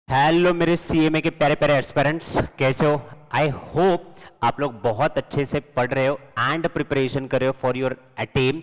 Hello मेरे CMA के प्यारे प्यारे एस्पिरेंट्स, कैसे हो? आई होप आप लोग बहुत अच्छे से पढ़ रहे हो एंड प्रिपरेशन कर रहे हो फॉर योर अटेम।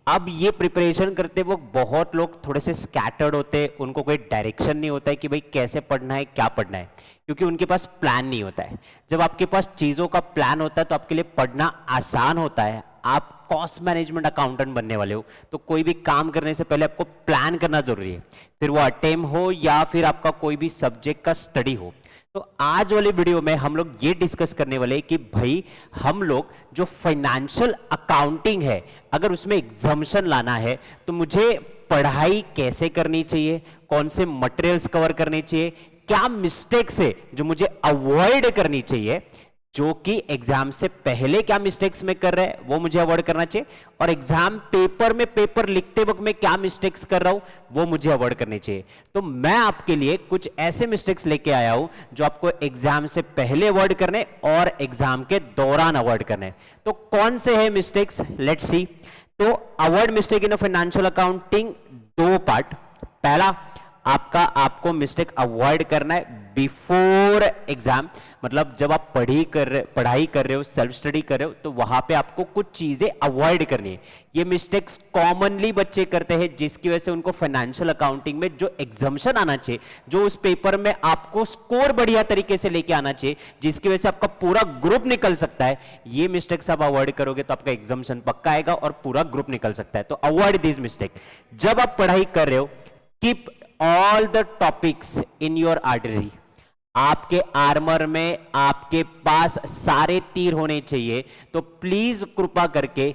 अब ये प्रिपरेशन करते वक्त बहुत लोग थोड़े से स्कैटर्ड होते हैं, उनको कोई डायरेक्शन नहीं होता है कि भाई कैसे पढ़ना है, क्या पढ़ना है, क्योंकि उनके पास प्लान नहीं होता है। जब आपके पास चीज़ों का प्लान होता है तो आपके लिए पढ़ना आसान होता है। आप कॉस्ट मैनेजमेंट अकाउंटेंट बनने वाले हो तो कोई भी काम करने से पहले आपको प्लान करना जरूरी है, फिर वो अटेम हो या फिर आपका कोई भी सब्जेक्ट का स्टडी हो। तो आज वाले वीडियो में हम लोग ये डिस्कस करने वाले कि भाई हम लोग जो फाइनेंशियल अकाउंटिंग है, अगर उसमें एग्जाम्शन लाना है तो मुझे पढ़ाई कैसे करनी चाहिए, कौन से मटेरियल्स कवर करने चाहिए, क्या मिस्टेक्स है जो मुझे अवॉइड करनी चाहिए, जो कि एग्जाम से पहले क्या मिस्टेक्स में कर रहे हैं वो मुझे अवॉइड करना चाहिए, और एग्जाम पेपर में पेपर लिखते वक्त मैं क्या मिस्टेक्स कर रहा हूं वो मुझे अवॉइड करनी चाहिए। तो मैं आपके लिए कुछ ऐसे मिस्टेक्स लेके आया हूं जो आपको एग्जाम से पहले अवॉइड करने और एग्जाम के दौरान अवॉइड करने। तो कौन से है मिस्टेक्स, लेट्स सी। तो avoid mistake in financial accounting, दो पार्ट। पहला आपको मिस्टेक अवॉइड करना है बिफोर एग्जाम, मतलब जब आप पढ़ाई कर रहे हो, सेल्फ स्टडी कर रहे हो, तो वहां पे आपको कुछ चीजें अवॉइड करनी है। ये मिस्टेक्स कॉमनली बच्चे करते हैं, जिसकी वजह से उनको फाइनेंशियल अकाउंटिंग में जो एग्जाम्शन आना चाहिए, जो उस पेपर में आपको स्कोर बढ़िया तरीके से लेके आना चाहिए, जिसकी वजह से आपका पूरा ग्रुप निकल सकता है, ये मिस्टेक्स आप अवॉइड करोगे तो आपका एग्जाम्शन पक्का आएगा और पूरा ग्रुप निकल सकता है। तो अवॉइड दिस मिस्टेक। जब आप पढ़ाई कर रहे हो, keep all the topics in your artery. आपके आर्मर में आपके पास सारे तीर होने चाहिए, तो प्लीज कृपा करके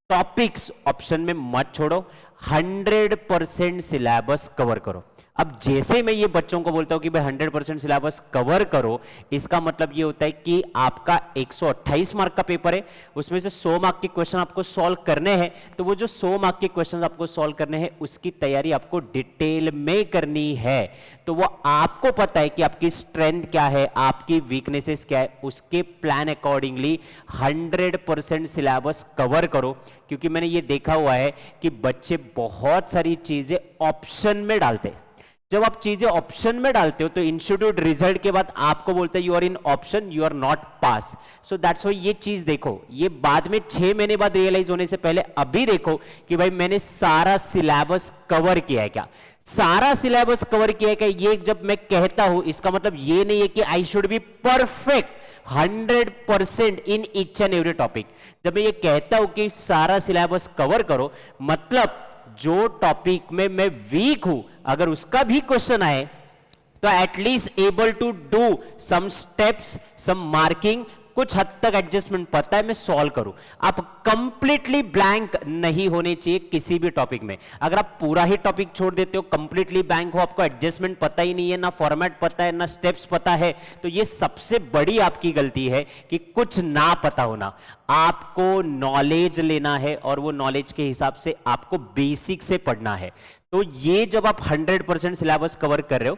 टॉपिक्स ऑप्शन में मत छोड़ो, 100% सिलेबस कवर करो। अब जैसे मैं ये बच्चों को बोलता हूं कि भाई 100% सिलेबस कवर करो, इसका मतलब ये होता है कि आपका 128 मार्क का पेपर है, उसमें से 100 मार्क के क्वेश्चन आपको सॉल्व करने हैं। तो वो जो 100 मार्क के क्वेश्चन आपको सॉल्व करने हैं उसकी तैयारी आपको डिटेल में करनी है। तो वो आपको पता है कि आपकी स्ट्रेंथ क्या है, आपकी वीकनेसेस क्या है, उसके प्लान अकॉर्डिंगली 100% सिलेबस कवर करो। क्योंकि मैंने ये देखा हुआ है कि बच्चे बहुत सारी चीजें ऑप्शन में डालते हैं। जब आप चीजें ऑप्शन में डालते हो तो इंस्टीट्यूट रिजल्ट के बाद आपको बोलते हैं you are in option, you are not pass. So that's why ये चीज देखो, ये बाद में 6 महीने बाद रियलाइज होने से पहले अभी देखो कि भाई मैंने सारा सिलेबस कवर किया है क्या, सारा सिलेबस कवर किया है क्या। ये जब मैं कहता हूं इसका मतलब ये नहीं है कि I should be perfect 100% in each and every topic. जब मैं ये कहता हूं कि सारा सिलेबस कवर करो, मतलब जो टॉपिक में मैं वीक हूं अगर उसका भी क्वेश्चन आए तो at least able to do some steps, some marking, कुछ हद तक एडजस्टमेंट पता है मैं सॉल्व करूं। आप कंप्लीटली ब्लैंक नहीं होने चाहिए किसी भी टॉपिक में। अगर आप पूरा ही टॉपिक छोड़ देते हो, कंप्लीटली ब्लैंक हो, आपको एडजस्टमेंट पता ही नहीं है, ना फॉर्मेट पता है, ना स्टेप्स पता है, तो ये सबसे बड़ी आपकी गलती है कि कुछ ना पता होना। आपको नॉलेज लेना है और वो नॉलेज के हिसाब से आपको बेसिक से पढ़ना है। तो ये जब आप 100% सिलेबस कवर कर रहे हो,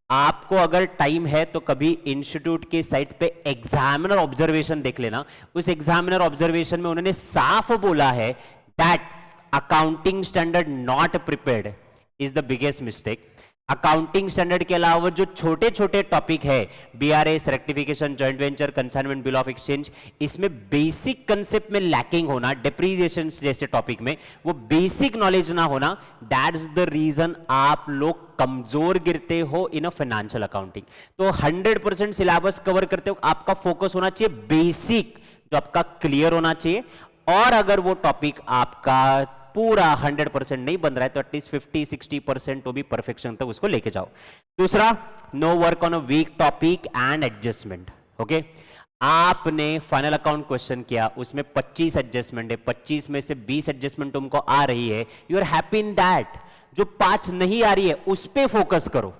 आपको अगर टाइम है तो कभी इंस्टीट्यूट के साइट पे एग्जामिनर ऑब्जर्वेशन देख लेना। उस एग्जामिनर ऑब्जर्वेशन में उन्होंने साफ बोला है that accounting standard not prepared is the biggest mistake. Accounting standard के अलावा जो छोटे छोटे टॉपिक है, BRS, rectification, joint venture, consignment, bill of exchange, इसमें बेसिक कंसेप्ट में लैकिंग होना, डेप्रीसिएशन जैसे टॉपिक में वो बेसिक नॉलेज ना होना, दैट्स द रीजन आप लोग कमजोर गिरते हो इन अ फाइनेंशियल अकाउंटिंग। तो 100% सिलेबस कवर करते हो, आपका फोकस होना चाहिए बेसिक, जो आपका क्लियर होना चाहिए। और अगर वो टॉपिक आपका पूरा 100% नहीं बन रहा है तो एटलीस्ट 50-60% तो भी परफेक्शन तक उसको लेके जाओ। दूसरा, no work on a weak topic and adjustment. Okay, आपने फाइनल अकाउंट क्वेश्चन किया, उसमें 25 एडजस्टमेंट है, 25 में से 20 एडजस्टमेंट तुमको आ रही है, you are happy in that. जो 5 नहीं आ रही है उस पे फोकस करो,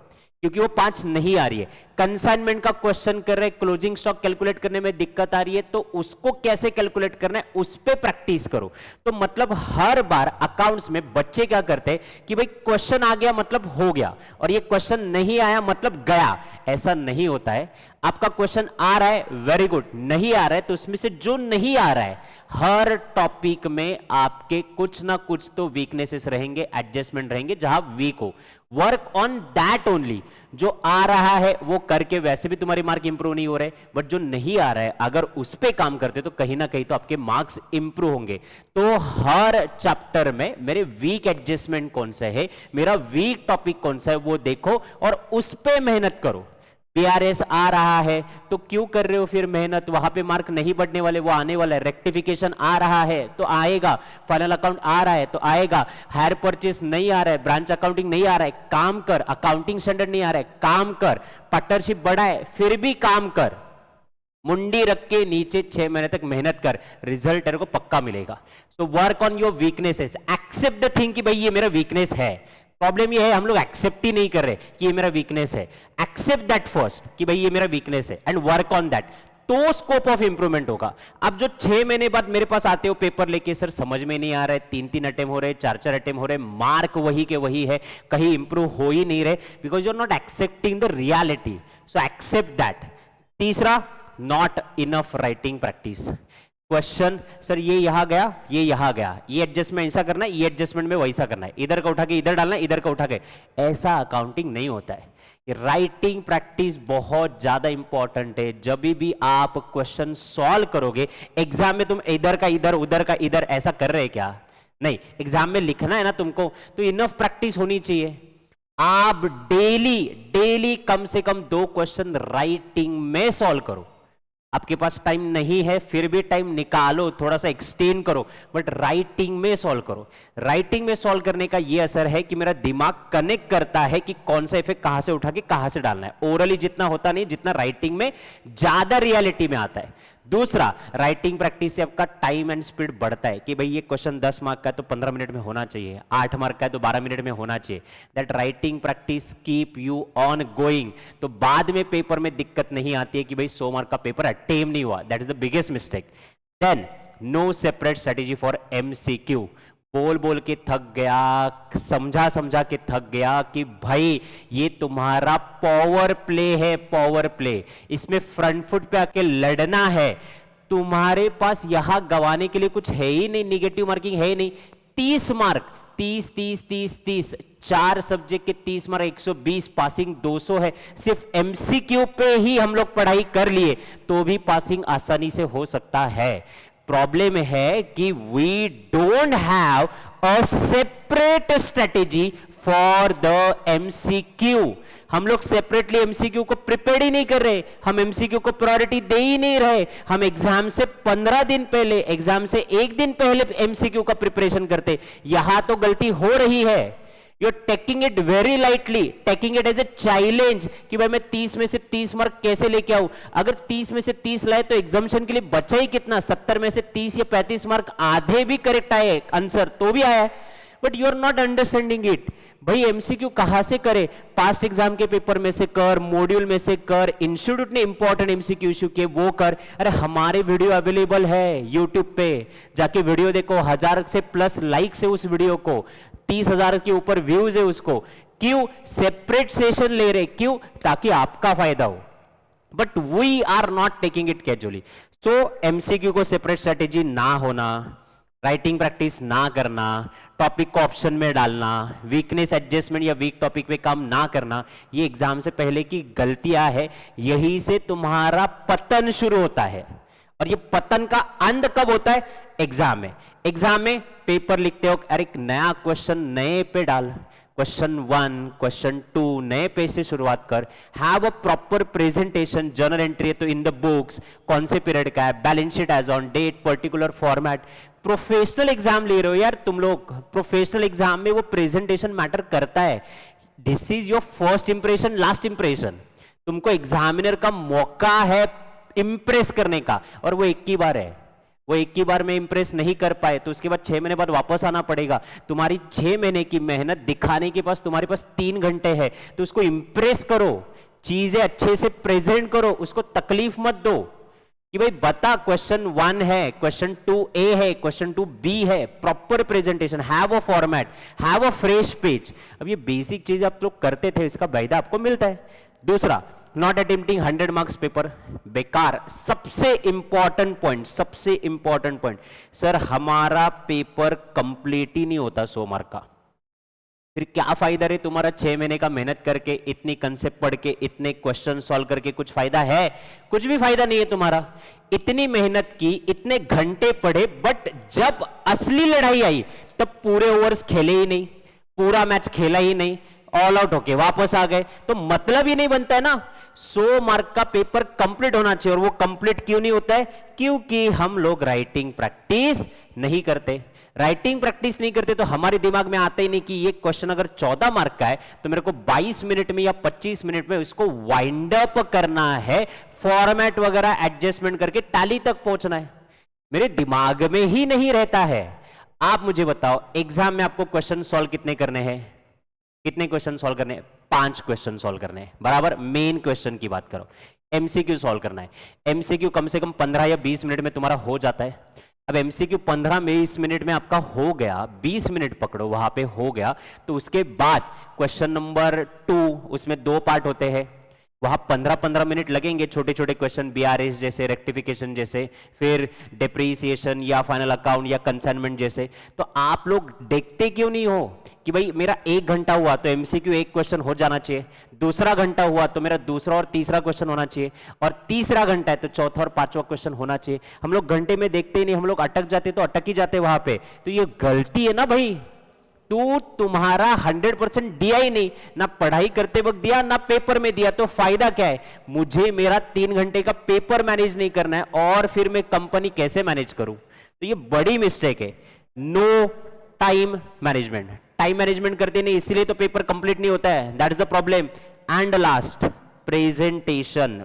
क्योंकि वो 5 नहीं आ रही है। कंसाइनमेंट का क्वेश्चन कर रहे, क्लोजिंग स्टॉक कैलकुलेट करने में दिक्कत आ रही है, तो उसको कैसे कैलकुलेट करना है उस पे प्रैक्टिस करो। तो मतलब हर बार अकाउंट्स में बच्चे क्या करते हैं कि भाई क्वेश्चन आ गया मतलब हो गया, और ये क्वेश्चन नहीं आया मतलब गया। ऐसा नहीं होता है। आपका क्वेश्चन आ रहा है, वेरी गुड, नहीं आ रहा है तो उसमें से जो नहीं आ रहा है, हर टॉपिक में आपके कुछ ना कुछ तो वीकनेसेस रहेंगे, एडजस्टमेंट रहेंगे, जहां वीक हो, वर्क ऑन दैट ओनली। जो आ रहा है वो करके वैसे भी तुम्हारे मार्क इंप्रूव नहीं हो रहे, बट जो नहीं आ रहा है अगर उस पे काम करते तो कहीं ना कहीं तो आपके मार्क्स इंप्रूव होंगे। तो हर चैप्टर में मेरे वीक एडजस्टमेंट कौन सा है, मेरा वीक टॉपिक कौन सा है वो देखो और उस पे मेहनत करो। पीआरएस आ रहा है तो क्यों कर रहे हो फिर मेहनत, वहां पे मार्क नहीं बढ़ने वाले, वो आने वाला है। रेक्टिफिकेशन आ रहा है तो आएगा, फाइनल अकाउंट आ रहा है तो आएगा, हायर परचेस नहीं आ रहा है, ब्रांच अकाउंटिंग नहीं आ रहा है, काम कर। अकाउंटिंग स्टैंडर्ड नहीं आ रहा है, काम कर। पार्टनरशिप बढ़ा है फिर भी काम कर, मुंडी रख के नीचे 6 महीने तक मेहनत कर, रिजल्ट तेरे को पक्का मिलेगा। So work on your weaknesses, accept the thing कि भाई ये मेरा वीकनेस है। प्रॉब्लम ये है हम लोग एक्सेप्ट ही नहीं कर रहे कि ये मेरा वीकनेस है। एक्सेप्ट दैट फर्स्ट कि भाई ये मेरा वीकनेस है एंड वर्क ऑन दैट, तो स्कोप ऑफ इंप्रूवमेंट होगा। अब जो 6 महीने बाद मेरे पास आते हो पेपर लेके, सर समझ में नहीं आ रहा है, 3-3 अटेम्प्ट हो रहे, 4-4 अटेम्प्ट हो रहे, मार्क वही के वही है, कहीं इंप्रूव हो ही नहीं रहे, because you are not accepting the reality. So accept that. तीसरा, not enough writing practice. Question, sir ये यहां गया, ये यहां गया, ये एडजस्टमेंट ऐसा करना है, ये एडजस्टमेंट में वैसा करना है, इधर का उठा के इधर डालना है, इधर का उठा के, ऐसा अकाउंटिंग नहीं होता है। राइटिंग प्रैक्टिस बहुत ज्यादा इंपॉर्टेंट है। जब भी आप क्वेश्चन सॉल्व करोगे, एग्जाम में तुम इधर का इधर, उधर का इधर ऐसा कर रहे क्या? नहीं, एग्जाम में लिखना है ना तुमको, तो इनफ प्रैक्टिस होनी चाहिए। आप डेली कम से कम 2 क्वेश्चन राइटिंग में सॉल्व करो। आपके पास टाइम नहीं है फिर भी टाइम निकालो, थोड़ा सा एक्सटेंड करो, बट राइटिंग में सॉल्व करो। राइटिंग में सॉल्व करने का ये असर है कि मेरा दिमाग कनेक्ट करता है कि कौन सा इफेक्ट कहां से उठा के कहां से डालना है। ओरली जितना होता नहीं, जितना राइटिंग में ज्यादा रियलिटी में आता है। दूसरा, राइटिंग प्रैक्टिस से आपका टाइम एंड स्पीड बढ़ता है कि भाई ये क्वेश्चन 10 मार्क का है तो 15 मिनट में होना चाहिए, 8 मार्क का है तो 12 मिनट में होना चाहिए। That writing practice keep you on going. तो बाद में पेपर में दिक्कत नहीं आती है कि भाई 100 मार्क का पेपर अटेम्प्ट नहीं हुआ। That is the biggest mistake. Then no separate strategy for MCQ. बोल बोल के थक गया, समझा समझा के थक गया कि भाई ये तुम्हारा पावर प्ले है, पावर प्ले, इसमें फ्रंट फुट पे आके लड़ना है। तुम्हारे पास यहां गवाने के लिए कुछ है ही नहीं, निगेटिव मार्किंग है ही नहीं। 30 मार्क, 30 4 सब्जेक्ट के 30 मार्क, 120, पासिंग 200 है। सिर्फ एमसीक्यू पे ही हम लोग पढ़ाई कर लिए तो भी पासिंग आसानी से हो सकता है। प्रॉब्लम है कि we don't have a separate strategy for the MCQ. हम लोग सेपरेटली एमसीक्यू को प्रिपेयर ही नहीं कर रहे, हम एमसीक्यू को प्रायोरिटी दे ही नहीं रहे। हम एग्जाम से 15 दिन पहले, एग्जाम से 1 दिन पहले एमसीक्यू का प्रिपरेशन करते। यहां तो गलती हो रही है। You're taking it very lightly, taking it as a challenge कि भाई मैं 30 में से 30 मार्क कैसे लेके आऊं। अगर 30 में से 30 लाए तो एग्जामिनेशन के लिए बचा ही कितना? 70 में से 30 या 35 मार्क, आधे भी करेक्ट आए आंसर तो भी आया है, but you are not understanding it. भाई एमसीक्यू कहां से करे? पास्ट एग्जाम के पेपर में से कर, मॉड्यूल में से कर, इंस्टीट्यूट ने इंपॉर्टेंट एमसीक्यू इश्यू के वो कर। अरे हमारे वीडियो अवेलेबल है यूट्यूब पे, जाके वीडियो देखो। 1000 से प्लस लाइक्स है उस वीडियो को, 30,000 के ऊपर व्यूज है उसको। क्यों सेपरेट सेशन ले रहे? क्यों? ताकि आपका फायदा हो, but we are not taking it casually. So MCQ को सेपरेट स्ट्रेटेजी ना होना, राइटिंग प्रैक्टिस ना करना, टॉपिक को ऑप्शन में डालना, वीकनेस एडजस्टमेंट या वीक टॉपिक पे काम ना करना, ये एग्जाम से पहले की गलतियां है। यही से तुम्हारा पतन शुरू होता है। और ये पतन का अंत कब होता है? एग्जाम में। एग्जाम में पेपर लिखते हो, अरे एक नया क्वेश्चन नए पे डाल, क्वेश्चन 1, क्वेश्चन 2 नए पे से शुरुआत कर। Have a proper presentation, journal entry है तो इन द बुक्स, कौन से पीरियड का है, balance sheet as on date, particular format. Professional exam ले रहे हो यार तुम लोग, प्रोफेशनल एग्जाम में वो प्रेजेंटेशन मैटर करता है। This is your first impression, last impression. तुमको एग्जामिनर का मौका है इंप्रेस करने का, और वो एक ही बार है। वो एक ही बार में इंप्रेस नहीं कर पाए तो उसके बाद 6 महीने बाद वापस आना पड़ेगा। तुम्हारी 6 महीने की मेहनत दिखाने के पास तुम्हारे पास 3 घंटे है, तो उसको इंप्रेस करो, चीजें अच्छे से प्रेजेंट करो, उसको तकलीफ मत दो कि भाई बता क्वेश्चन 1 है, क्वेश्चन 2A है, क्वेश्चन 2B है। Proper presentation, have a format, have a fresh page. अब ये बेसिक चीज आप लोग करते थे, इसका फायदा आपको मिलता है। दूसरा, नॉट अटेम्प्टिंग 100 मार्क्स पेपर, बेकार। सबसे इंपॉर्टेंट पॉइंट, सबसे इंपॉर्टेंट पॉइंट, सर हमारा पेपर कंप्लीट ही नहीं होता 100 मार्क का। फिर क्या फायदा रे तुम्हारा 6 महीने का मेहनत करके, इतनी कंसेप्ट पढ़ के, इतने क्वेश्चन सॉल्व करके, कुछ फायदा है? कुछ भी फायदा नहीं है तुम्हारा। इतनी मेहनत की, इतने घंटे पढ़े, बट जब असली लड़ाई आई तब पूरे ओवर्स खेले ही नहीं, पूरा मैच खेला ही नहीं, ऑल आउट होके वापस आ गए, तो मतलब ही नहीं बनता है ना। 100 मार्क का पेपर कंप्लीट होना चाहिए, और वो कंप्लीट क्यों नहीं होता है? क्योंकि हम लोग राइटिंग प्रैक्टिस नहीं करते। राइटिंग प्रैक्टिस नहीं करते तो हमारे दिमाग में आता ही नहीं कि ये क्वेश्चन अगर 14 मार्क का है तो मेरे को 22 मिनट में या 25 मिनट में इसको वाइंड अप करना है, फॉर्मेट वगैरह एडजस्टमेंट करके टैली तक पहुंचना है। मेरे दिमाग में ही नहीं रहता है। आप मुझे बताओ, एग्जाम में आपको क्वेश्चन सॉल्व कितने करने हैं? कितने क्वेश्चन सॉल्व करने हैं? 5 क्वेश्चन सॉल्व करने हैं, बराबर। मेन क्वेश्चन की बात करो, एमसीक्यू सॉल्व करना है। एमसीक्यू कम से कम 15 या 20 मिनट में तुम्हारा हो जाता है। अब एमसीक्यू 15-20 मिनट में आपका हो गया, 20 मिनट पकड़ो वहां पे हो गया, तो उसके बाद क्वेश्चन नंबर 2, उसमें 2 पार्ट होते हैं, वहां 15-15 मिनट लगेंगे। छोटे छोटे क्वेश्चन, बीआरएस जैसे, रेक्टिफिकेशन जैसे, फिर डेप्रीसिएशन या फाइनल अकाउंट या कंसाइनमेंट जैसे। तो आप लोग देखते क्यों नहीं हो कि भाई मेरा 1 घंटा हुआ तो एमसीक्यू 1 क्वेश्चन हो जाना चाहिए, दूसरा घंटा हुआ तो मेरा दूसरा और तीसरा क्वेश्चन होना चाहिए, और तीसरा घंटा है तो चौथा और पांचवा क्वेश्चन होना चाहिए। हम लोग घंटे में देखते ही नहीं, हम लोग अटक जाते तो अटक ही जाते वहां पे। तो ये गलती है ना भाई। तुम्हारा 100% दिया ही नहीं, ना पढ़ाई करते वक्त दिया, ना पेपर में दिया, तो फायदा क्या है? मुझे मेरा 3 घंटे का पेपर मैनेज नहीं करना है, और फिर मैं कंपनी कैसे मैनेज करूं? तो ये बड़ी मिस्टेक है। No time management, time management करते नहीं, इसीलिए तो पेपर कंप्लीट नहीं होता है। That is the problem. And last, presentation.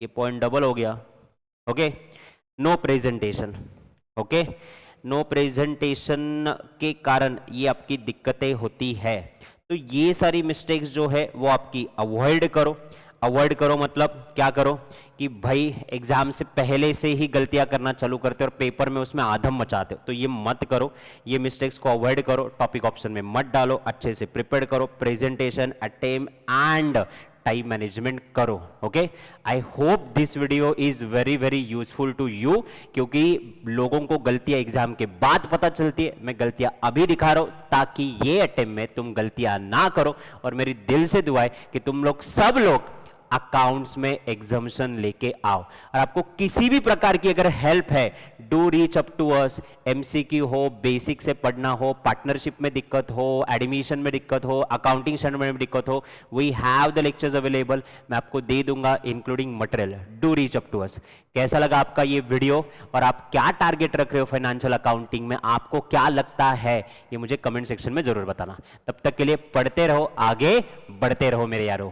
ये पॉइंट डबल हो गया। Okay, no presentation. Okay, no presentation के कारण ये आपकी दिक्कतें होती है। तो ये सारी मिस्टेक्स जो है वो आपकी अवॉइड करो। अवॉइड करो मतलब क्या करो कि भाई एग्जाम से पहले से ही गलतियां करना चालू करते हो और पेपर में उसमें आधम मचाते हो, तो ये मत करो। ये मिस्टेक्स को अवॉइड करो, टॉपिक ऑप्शन में मत डालो, अच्छे से प्रिपेयर करो, presentation, attempt and time management करो। Okay, I hope this video is very very useful to you, क्योंकि लोगों को गलतियां एग्जाम के बाद पता चलती है। मैं गलतियां अभी दिखा रहा हूं ताकि ये अटेम्प्ट में तुम गलतियां ना करो, और मेरी दिल से दुआ है कि तुम लोग सब लोग अकाउंट्स में एग्जामिशन लेके आओ। और आपको किसी भी प्रकार की अगर हेल्प है, do reach up to us. MCQ हो, बेसिक से पढ़ना हो, पार्टनरशिप में दिक्कत हो, एडमिशन में दिक्कत हो, अकाउंटिंग स्टैंडर्ड में दिक्कत हो, we have the lectures available, मैं आपको दे दूंगा including material. Do reach up to us. कैसा लगा आपका ये वीडियो, और आप क्या टारगेट रख रहे हो फाइनेंशियल अकाउंटिंग में, आपको क्या लगता है, ये मुझे कमेंट सेक्शन में जरूर बताना। तब तक के लिए पढ़ते रहो, आगे बढ़ते रहो मेरे यारों।